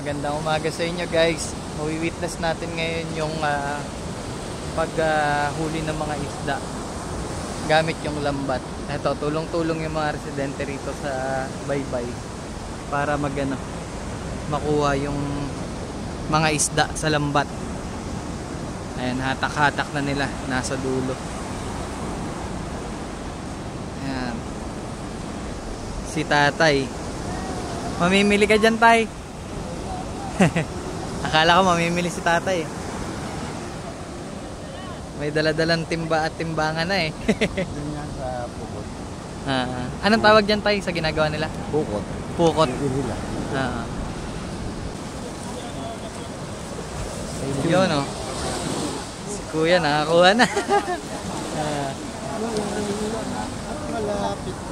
Magandang umaga sa inyo guys. Mawi-witness natin ngayon yung paghuli ng mga isda gamit yung lambat. Ito, tulong-tulong yung mga residente rito sa baybay para makuha yung mga isda sa lambat. Ayan, hatak-hatak na nila, nasa dulo. Ayan. Si tatay. Mamimili ka dyan, tay? Akala ko mamimili si tatay. May daladalang timba at timbangan na eh. Ganyan sa pukot. Anong tawag dyan, tay, sa ginagawa nila? Pukot. Pukot. Yun o. Si kuya nakakuha na. Malapit